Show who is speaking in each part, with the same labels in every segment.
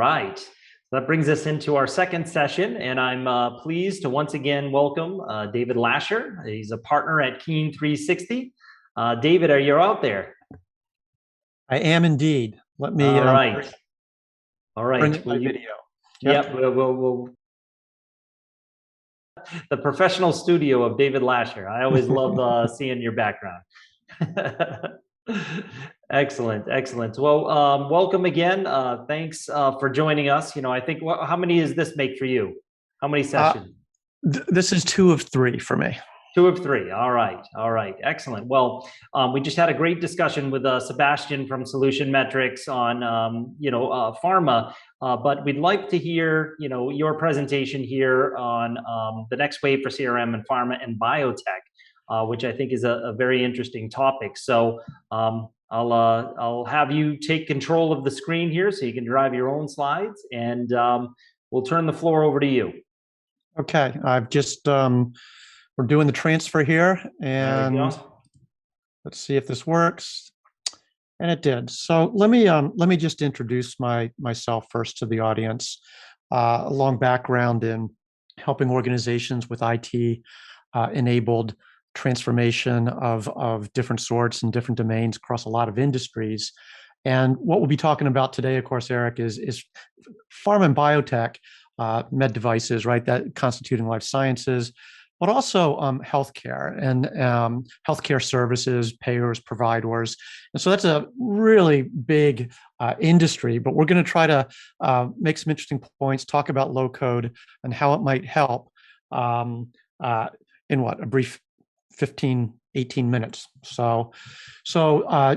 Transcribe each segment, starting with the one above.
Speaker 1: right. So that brings us into our second session, and I'm pleased to once again welcome David Lasher. He's a partner at Keen 360. David, are you out there?
Speaker 2: I am indeed. Let me
Speaker 1: All right. All right.
Speaker 2: bring up my video.
Speaker 1: Yep. We'll the professional studio of David Lasher. I always love seeing your background. Excellent, excellent. Well, welcome again. Thanks for joining us. I think how many does this make for you? How many sessions?
Speaker 2: This is 2 of 3 for me.
Speaker 1: 2 of 3. All right. All right. Excellent. Well, we just had a great discussion with Sebastian from Solution Metrics on, pharma, but we'd like to hear, your presentation here on the next wave for CRM and pharma and biotech, which I think is a very interesting topic. So I'll have you take control of the screen here so you can drive your own slides, and we'll turn the floor over to you.
Speaker 2: Okay. I've just... we're doing the transfer here, and let's see if this works. And it did. So let me just introduce myself first to the audience. A long background in helping organizations with IT enabled transformation of different sorts and different domains across a lot of industries. And what we'll be talking about today, of course, Eric, is pharma and biotech, med devices, right? That constituting life sciences, but also healthcare and healthcare services, payers, providers. And so that's a really big industry, but we're going to try to make some interesting points, talk about low code and how it might help in a brief 15, 18 minutes. So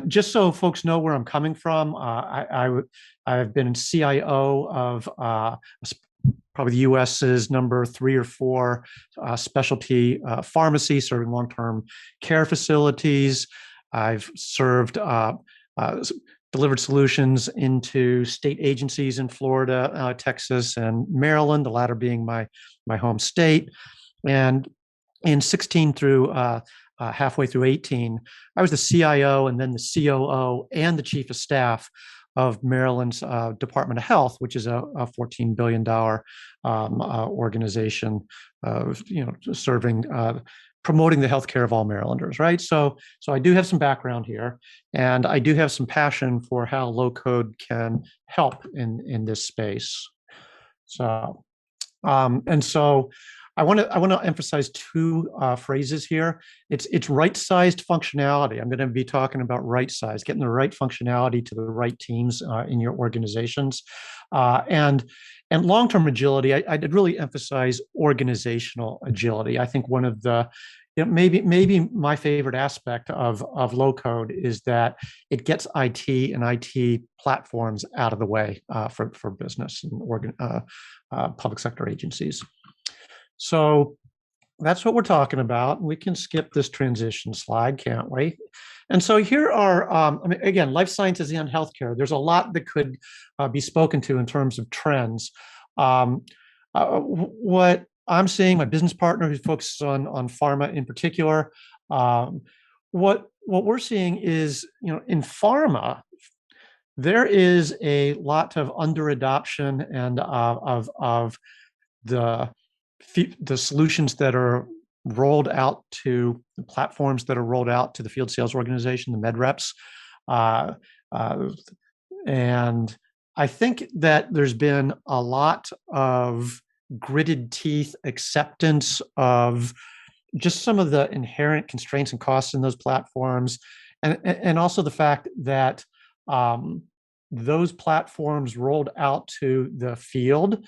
Speaker 2: just so folks know where I'm coming from, I've been CIO of probably the U.S.'s number 3 or 4 specialty pharmacy serving long-term care facilities. I've served, delivered solutions into state agencies in Florida, Texas, and Maryland, the latter being my home state. And in 16 through halfway through 18, I was the CIO and then the COO and the chief of staff of Maryland's Department of Health, which is a $14 billion organization, serving, promoting the healthcare of all Marylanders, right? So I do have some background here, and I do have some passion for how low code can help in this space. So I want to emphasize 2 phrases here. It's right-sized functionality. I'm going to be talking about right-size, getting the right functionality to the right teams in your organizations, and long-term agility. I'd really emphasize organizational agility. I think one of the maybe my favorite aspect of low code is that it gets IT and IT platforms out of the way for business and public sector agencies. So that's what we're talking about. We can skip this transition slide, can't we? And so here are, again, life sciences and healthcare. There's a lot that could be spoken to in terms of trends. What I'm seeing, my business partner who focuses on pharma in particular, what we're seeing is, in pharma, there is a lot of under adoption and of the solutions that are rolled out to the platforms that are rolled out to the field sales organization, the med reps. And I think that there's been a lot of gritted teeth acceptance of just some of the inherent constraints and costs in those platforms. And also the fact that those platforms rolled out to the field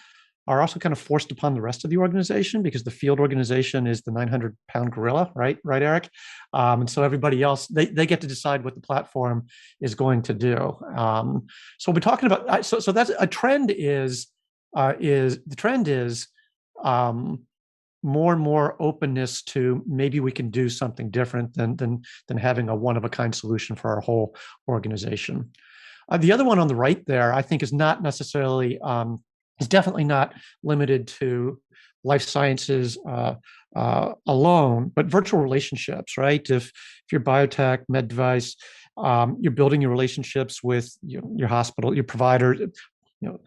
Speaker 2: are also kind of forced upon the rest of the organization, because the field organization is the 900-pound gorilla, right, Eric? And so everybody else, they get to decide what the platform is going to do. So we'll be talking about, so that's a trend is more and more openness to maybe we can do something different than having a one-of-a-kind solution for our whole organization. The other one on the right there, I think, is not necessarily is definitely not limited to life sciences alone, but virtual relationships, right? If you're biotech, med device, you're building your relationships with your hospital, your provider, you know,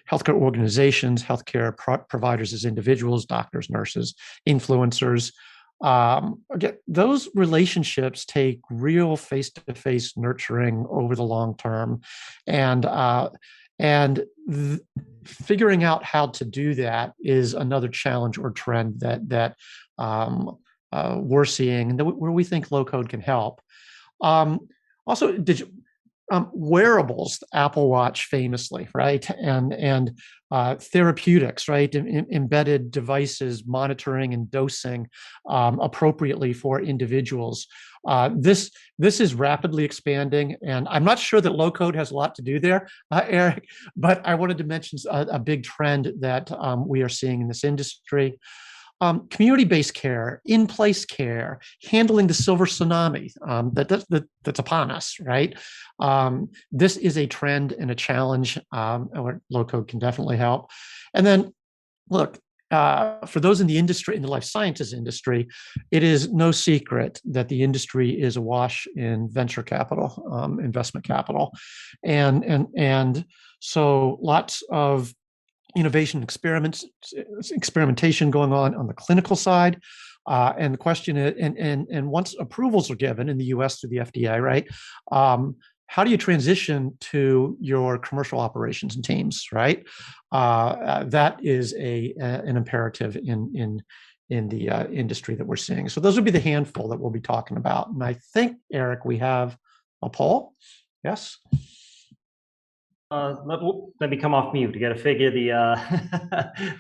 Speaker 2: healthcare organizations, healthcare providers as individuals, doctors, nurses, influencers. Again, those relationships take real face-to-face nurturing over the long term, and figuring out how to do that is another challenge or trend that we're seeing, and where we think low code can help. Also, wearables, Apple Watch famously, right, and therapeutics, right, embedded devices monitoring and dosing appropriately for individuals. This is rapidly expanding, and I'm not sure that low code has a lot to do there, Eric, but I wanted to mention a big trend that we are seeing in this industry. Community-based care, in-place care, handling the silver tsunami that's upon us, right? This is a trend and a challenge where low code can definitely help. And then, look, for those in the industry, in the life sciences industry, it is no secret that the industry is awash in venture capital, investment capital, and so lots of innovation experimentation going on the clinical side. And the question is, and once approvals are given in the US through the FDA, right? How do you transition to your commercial operations and teams, right? That is an imperative in the industry that we're seeing. So those would be the handful that we'll be talking about. And I think, Eric, we have a poll. Yes.
Speaker 1: Let me come off mute. You got to figure the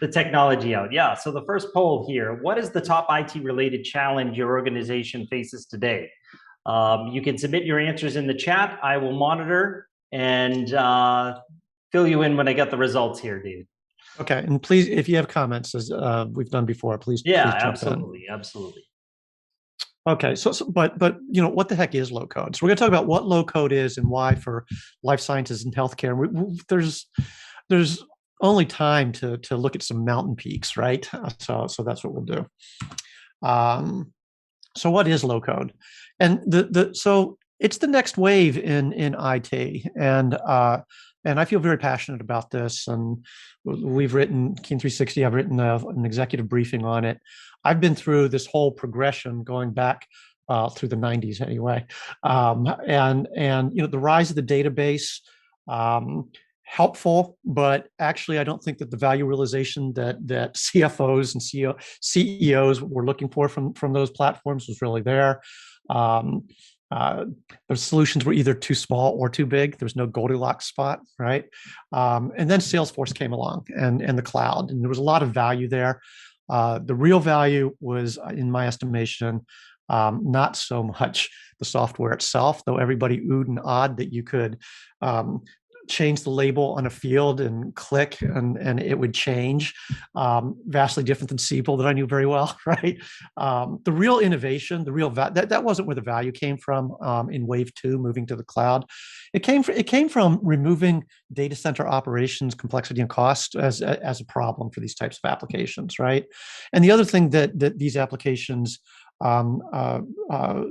Speaker 1: the technology out. Yeah. So the first poll here: what is the top IT related challenge your organization faces today? You can submit your answers in the chat. I will monitor and fill you in when I get the results here, David.
Speaker 2: Okay, and please, if you have comments, as we've done before, please.
Speaker 1: Yeah,
Speaker 2: please jump
Speaker 1: absolutely,
Speaker 2: in.
Speaker 1: Absolutely.
Speaker 2: Okay, but you know, what the heck is low code? So we're going to talk about what low code is and why for life sciences and healthcare. There's only time to look at some mountain peaks, right? So that's what we'll do. So what is low code? And so it's the next wave in IT, and I feel very passionate about this. And we've written Keen 360. I've written an executive briefing on it. I've been through this whole progression going back through the 90s anyway. And you know, the rise of the database, helpful, but actually I don't think that the value realization that CFOs and CEOs were looking for from those platforms was really there. The solutions were either too small or too big. There was no Goldilocks spot, right? And then Salesforce came along and the cloud, and there was a lot of value there. The real value was, in my estimation, not so much the software itself, though everybody oohed and awed that you could change the label on a field and click and it would change. Vastly different than Siebel that I knew very well, right? The real innovation, the real that wasn't where the value came from in wave 2, moving to the cloud. It came from removing data center operations complexity and cost as a problem for these types of applications, right? And the other thing that these applications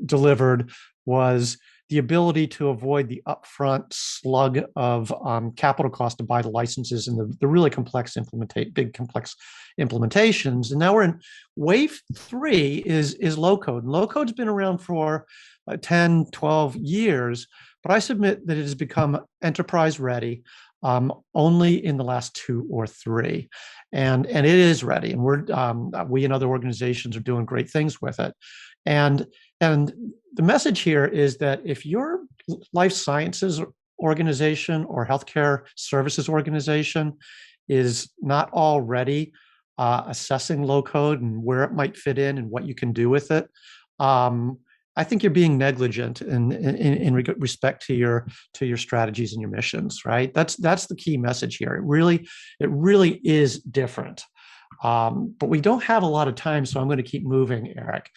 Speaker 2: delivered was the ability to avoid the upfront slug of capital cost to buy the licenses and the really complex big complex implementations. And now we're in wave 3 is low code. And low code's been around for 10, 12 years, but I submit that it has become enterprise ready only in the last 2 or 3, and it is ready. And we and other organizations are doing great things with it. And the message here is that if your life sciences organization or healthcare services organization is not already assessing low code and where it might fit in and what you can do with it, I think you're being negligent in respect to your strategies and your missions, right? That's the key message here. It really is different. But we don't have a lot of time, so I'm going to keep moving, Eric.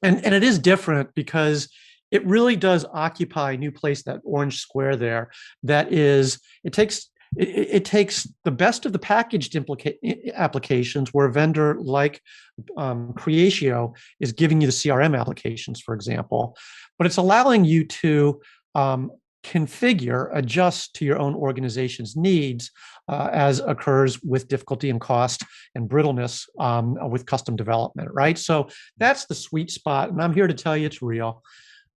Speaker 2: And it is different because it really does occupy a new place, that orange square there. That is, it takes the best of the packaged applications where a vendor like Creatio is giving you the CRM applications, for example, but it's allowing you to configure, adjust to your own organization's needs as occurs with difficulty and cost and brittleness with custom development, right? So that's the sweet spot, and I'm here to tell you it's real.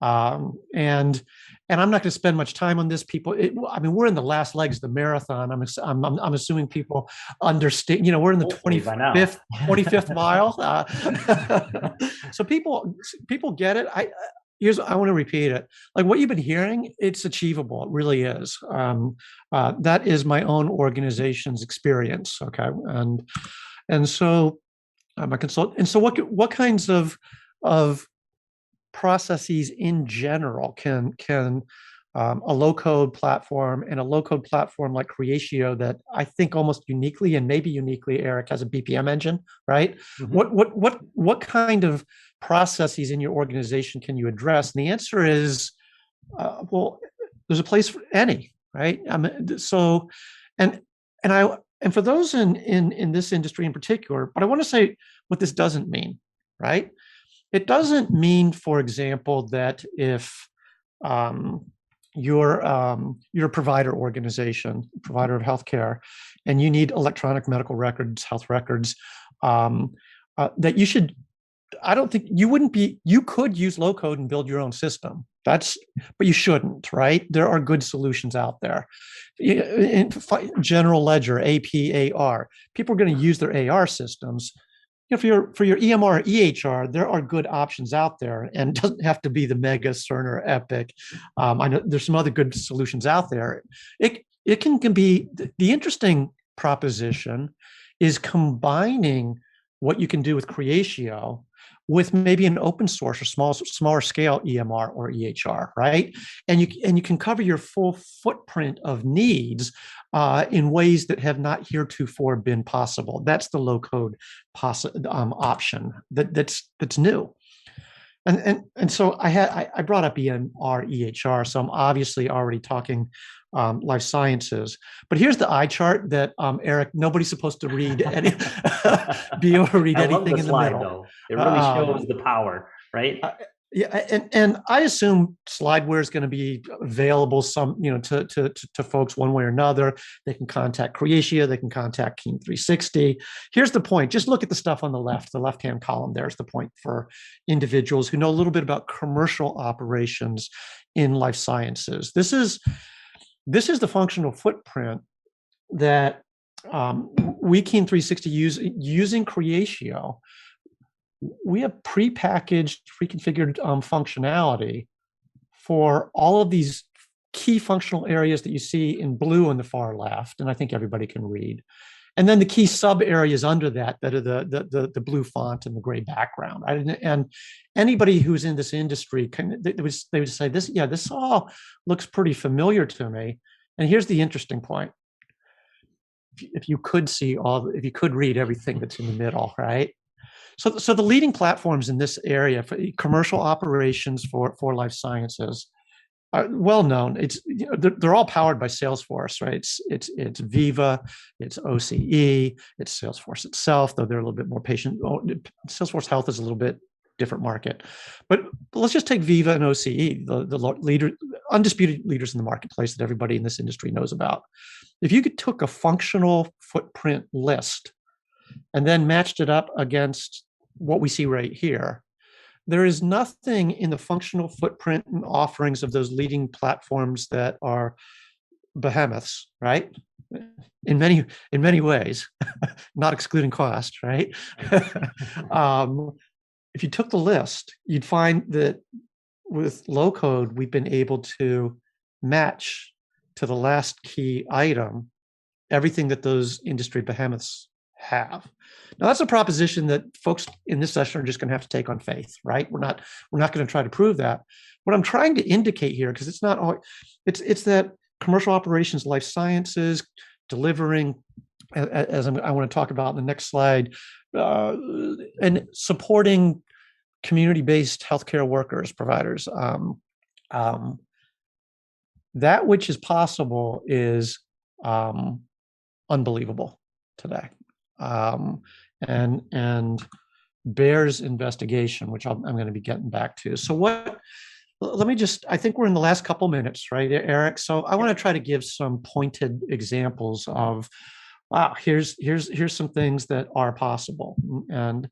Speaker 2: And I'm not going to spend much time on this. People, I mean, we're in the last legs of the marathon. I'm assuming people understand. You know, we're in the 25th mile. So people get it. I want to repeat it. Like what you've been hearing, it's achievable. It really is. That is my own organization's experience. Okay, and so I'm a consultant. And so what kinds of processes in general can a low-code platform, and a low-code platform like Creatio that I think almost uniquely, and maybe uniquely, Eric, has a BPM engine, right? Mm-hmm. What kind of processes in your organization can you address? And the answer is, well, there's a place for any, right? So, and for those in this industry in particular, but I want to say what this doesn't mean, right? It doesn't mean, for example, that if you're a provider organization, provider of healthcare, and you need electronic medical records, health records, that you should. I don't think you wouldn't be. You could use low code and build your own system. But you shouldn't, right? There are good solutions out there. In general ledger, AP, AR, people are going to use their AR systems. You know, for your EMR, EHR, there are good options out there, and it doesn't have to be the Mega, Cerner, Epic. I know there's some other good solutions out there. It can be the interesting proposition is combining what you can do with Creatio with maybe an open source or smaller scale EMR or EHR, right? And you can cover your full footprint of needs in ways that have not heretofore been possible. That's the low code option that's new. And so I brought up EMR, EHR, so I'm obviously already talking life sciences. But here's the eye chart that Eric, nobody's supposed to read be able to read anything in the middle.
Speaker 1: Though. It really shows the power, right?
Speaker 2: Yeah, and I assume slideware is going to be available to folks one way or another. They can contact Creatio, they can contact King 360. Here's the point. Just look at the stuff on the left-hand column. There's the point for individuals who know a little bit about commercial operations in life sciences. This is the functional footprint that we King 360 using Creatio. We have prepackaged, pre-configured functionality for all of these key functional areas that you see in blue on the far left, and I think everybody can read. And then the key sub areas under that are the blue font and the gray background. And anybody who's in this industry they would say this all looks pretty familiar to me. And here's the interesting point: if you could read everything that's in the middle, right? So the leading platforms in this area for commercial operations for life sciences are well known. They're all powered by Salesforce, right? It's Viva, it's OCE, it's Salesforce itself, though they're a little bit more patient. Salesforce Health is a little bit different market, but let's just take Viva and OCE, the undisputed leaders in the marketplace that everybody in this industry knows about. If you took a functional footprint list and then matched it up against what we see right here, there is nothing in the functional footprint and offerings of those leading platforms that are behemoths, right? In many ways, not excluding cost, right? If you took the list, you'd find that with low code, we've been able to match to the last key item everything that those industry behemoths have. Now, that's a proposition that folks in this session are just going to have to take on faith, right? We're not going to try to prove that. What I'm trying to indicate here, because it's that commercial operations, life sciences, delivering, as I want to talk about in the next slide, and supporting community-based healthcare workers, providers. That which is possible is unbelievable today. And bears investigation, which I'm going to be getting back to. So let me just, I think we're in the last couple minutes, right, Eric? So I want to try to give some pointed examples of, wow, here's some things that are possible. And,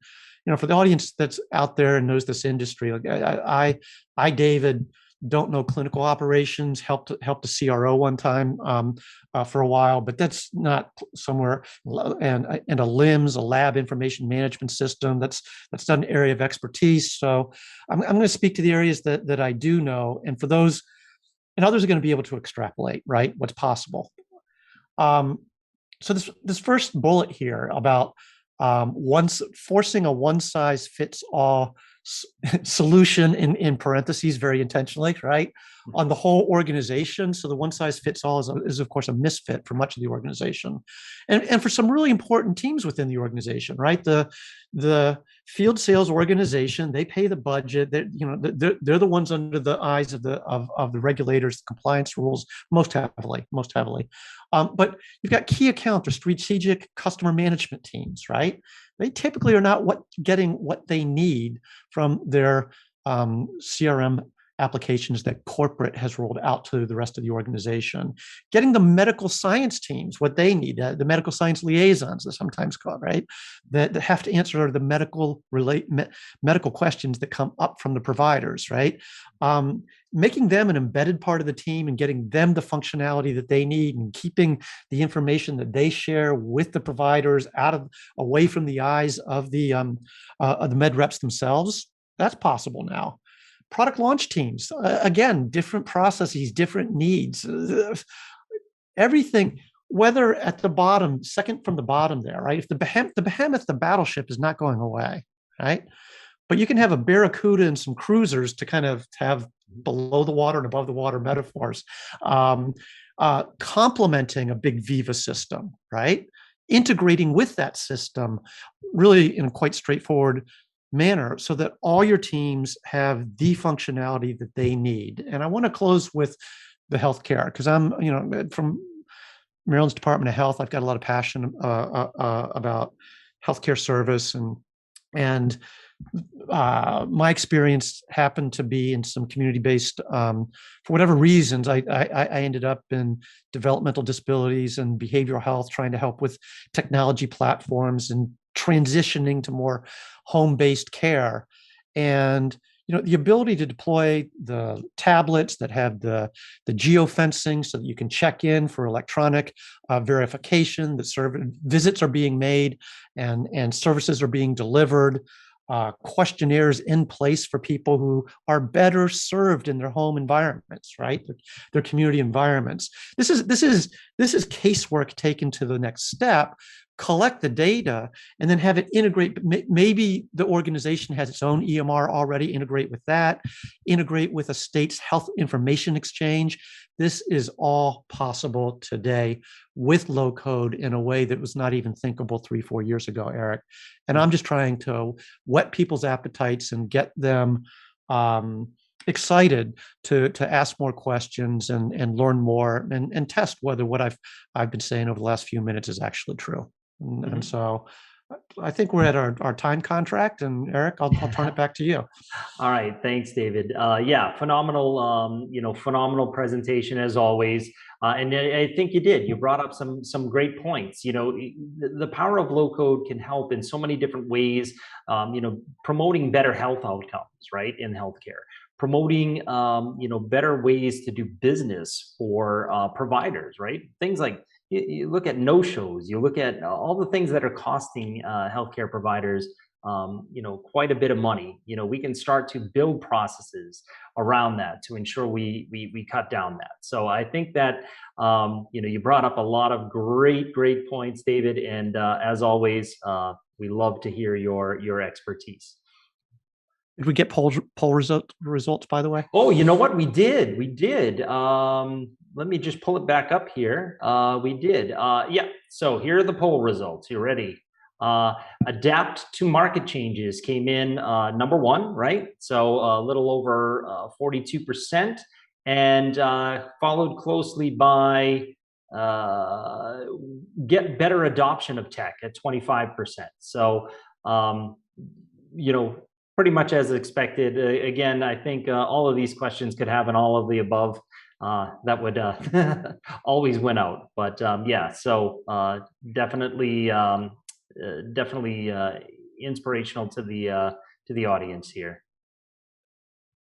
Speaker 2: for the audience that's out there and knows this industry, like David, don't know clinical operations, helped a CRO one time for a while, but that's not somewhere, and a LIMS, a lab information management system, that's not an area of expertise. So I'm going to speak to the areas that I do know, and for those, and others are going to be able to extrapolate, right, what's possible. So this first bullet here about forcing a one size fits all solution in parentheses, very intentionally, right, on the whole organization. So the one size fits all is of course a misfit for much of the organization, and for some really important teams within the organization, right? The field sales organization, they pay the budget. They're the ones under the eyes of the regulators, the compliance rules most heavily. But you've got key account or strategic customer management teams, right? They typically are not getting what they need from their CRM applications that corporate has rolled out to the rest of the organization. Getting the medical science teams what they need, the medical science liaisons, they're sometimes called, right? That have to answer the medical questions that come up from the providers, right? Making them an embedded part of the team and getting them the functionality that they need, and keeping the information that they share with the providers away from the eyes of the med reps themselves. That's possible now. Product launch teams, again, different processes, different needs, everything, whether at the bottom, second from the bottom there, right? If the behemoth, the battleship is not going away, right? But you can have a barracuda and some cruisers to kind of have below the water and above the water metaphors, complementing a big Viva system, right? Integrating with that system really in a quite straightforward manner so that all your teams have the functionality that they need. And I want to close with the healthcare, because I'm, from Maryland's Department of Health, I've got a lot of passion about healthcare service, and my experience happened to be in some community-based, for whatever reasons, I ended up in developmental disabilities and behavioral health, trying to help with technology platforms and transitioning to more home-based care. And the ability to deploy the tablets that have the geofencing so that you can check in for electronic verification, that visits are being made and services are being delivered, questionnaires in place for people who are better served in their home environments, right? Their community environments. This is casework taken to the next step. Collect the data and then have it integrate. Maybe the organization has its own EMR already. Integrate with that. Integrate with a state's health information exchange. This is all possible today with low code in a way that was not even thinkable 3-4 years ago, Eric. And I'm just trying to whet people's appetites and get them excited to ask more questions and learn more and test whether what I've been saying over the last few minutes is actually true. And so I think we're at our time contract, and Eric, I'll turn it back to you.
Speaker 1: All right, thanks, David. Yeah, phenomenal. Phenomenal presentation as always. And I think you did. You brought up some great points. The power of low code can help in so many different ways. Promoting better health outcomes, right, in healthcare. Promoting better ways to do business for providers, right? Things like you look at no-shows, you look at all the things that are costing healthcare providers quite a bit of money. We can start to build processes around that to ensure we cut down that. So I think that you brought up a lot of great points, David, and as always, we love to hear your expertise.
Speaker 2: Did we get poll results, by the way?
Speaker 1: Oh, you know what? We did. Let me just pull it back up here. We did. Yeah. So here are the poll results. You ready? Adapt to market changes came in number one, right? So a little over 42%, and followed closely by get better adoption of tech at 25%. So, pretty much as expected. Again, I think all of these questions could have an all of the above. That would always win out. But yeah, so definitely, definitely inspirational to the audience here.